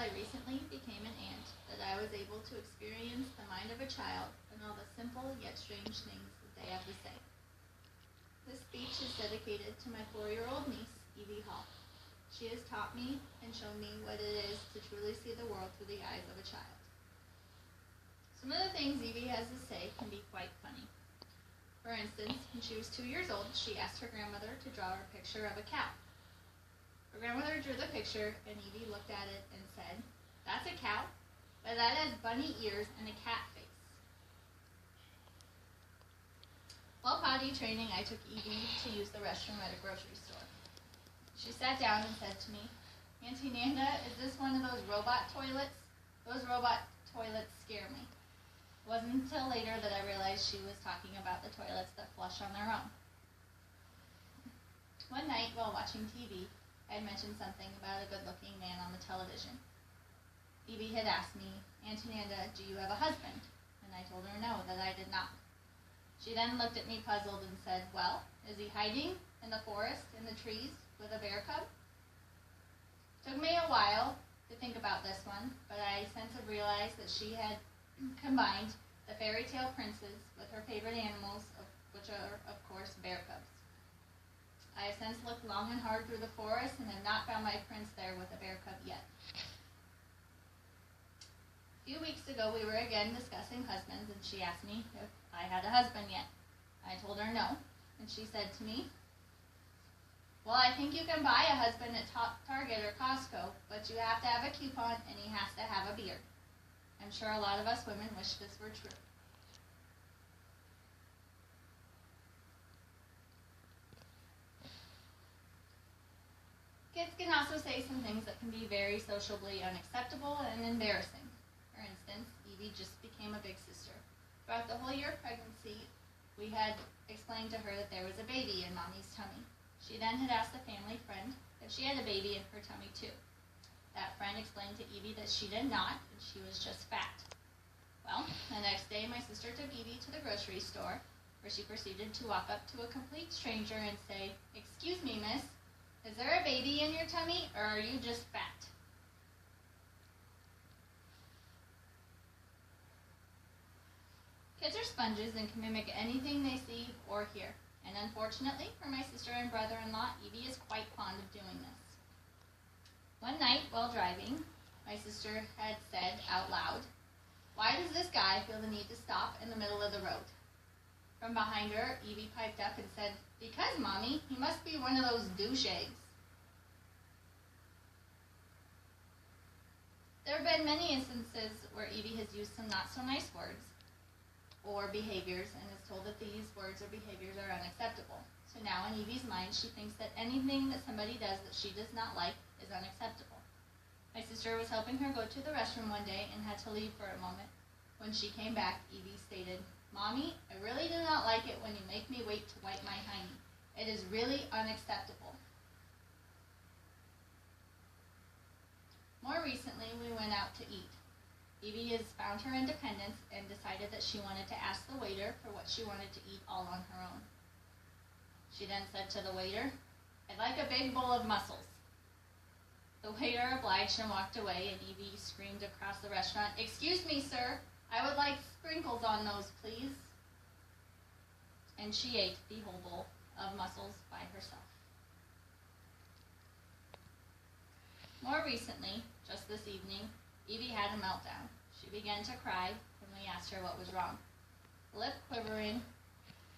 I recently became an aunt that I was able to experience the mind of a child and all the simple yet strange things that they have to say. This speech is dedicated to my 4-year-old niece, Evie Hall. She has taught me and shown me what it is to truly see the world through the eyes of a child. Some of the things Evie has to say can be quite funny. For instance, when she was 2 years old, she asked her grandmother to draw her a picture of a cow. Her grandmother drew the picture, and Evie looked at it and said, "That's a cow, but that has bunny ears and a cat face." While potty training, I took Evie to use the restroom at a grocery store. She sat down and said to me, "Auntie Nanda, is this one of those robot toilets? Those robot toilets scare me." It wasn't until later that I realized she was talking about the toilets that flush on their own. One night, while watching TV, I had mentioned something about a good-looking man on the television. Evie had asked me, "Auntie Nanda, do you have a husband?" And I told her no, that I did not. She then looked at me puzzled and said, "Well, is he hiding in the forest, in the trees, with a bear cub?" It took me a while to think about this one, but I since have realized that she had combined the fairy tale princess with her favorite animals, which are, of course, bear cubs. I have since looked long and hard through the forest and have not found my prince there with a bear cub yet. A few weeks ago, we were again discussing husbands, and she asked me if I had a husband yet. I told her no, and she said to me, "Well, I think you can buy a husband at Target or Costco, but you have to have a coupon and he has to have a beard." I'm sure a lot of us women wish this were true. Kids can also say some things that can be very sociably unacceptable and embarrassing. For instance, Evie just became a big sister. Throughout the whole year of pregnancy, we had explained to her that there was a baby in Mommy's tummy. She then had asked a family friend if she had a baby in her tummy too. That friend explained to Evie that she did not, and she was just fat. Well, the next day, my sister took Evie to the grocery store, where she proceeded to walk up to a complete stranger and say, "Excuse me, miss, is there a baby in your tummy, or are you just fat?" Kids are sponges and can mimic anything they see or hear. And unfortunately, for my sister and brother-in-law, Evie is quite fond of doing this. One night, while driving, my sister had said out loud, "Why does this guy feel the need to stop in the middle of the road?" From behind her, Evie piped up and said, "Because, Mommy, he must be one of those douche eggs." There have been many instances where Evie has used some not-so-nice words or behaviors and is told that these words or behaviors are unacceptable. So now in Evie's mind, she thinks that anything that somebody does that she does not like is unacceptable. My sister was helping her go to the restroom one day and had to leave for a moment. When she came back, Evie stated, "Mommy, I really do not like it when you make me wait to wipe my hiney. It is really unacceptable." More recently, we went out to eat. Evie has found her independence and decided that she wanted to ask the waiter for what she wanted to eat all on her own. She then said to the waiter, "I'd like a big bowl of mussels." The waiter obliged and walked away, and Evie screamed across the restaurant, "Excuse me, sir, I would like sprinkles on those, please." And she ate the whole bowl of mussels by herself. More recently, just this evening, Evie had a meltdown. She began to cry when we asked her what was wrong. Lip quivering,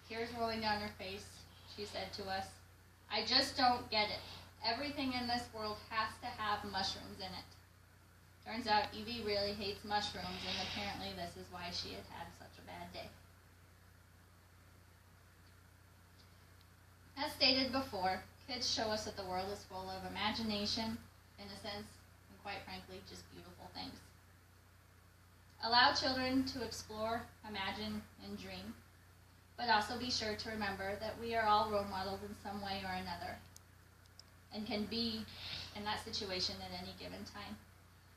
tears rolling down her face, she said to us, "I just don't get it. Everything in this world has to have mushrooms in it." Turns out Evie really hates mushrooms, and apparently this is why she had had such a bad day. As stated before, kids show us that the world is full of imagination, innocence, and quite frankly, just beautiful things. Allow children to explore, imagine, and dream, but also be sure to remember that we are all role models in some way or another, and can be in that situation at any given time.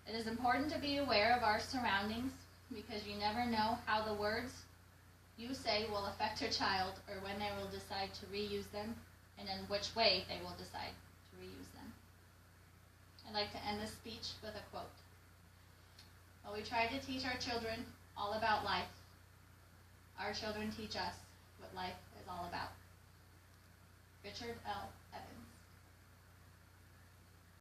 It is important to be aware of our surroundings, because you never know how the words you say will affect your child, or when they will decide to reuse them, and in which way they will decide to reuse them. I'd like to end this speech with a quote. While we try to teach our children all about life, our children teach us what life is all about. Richard L. Evans.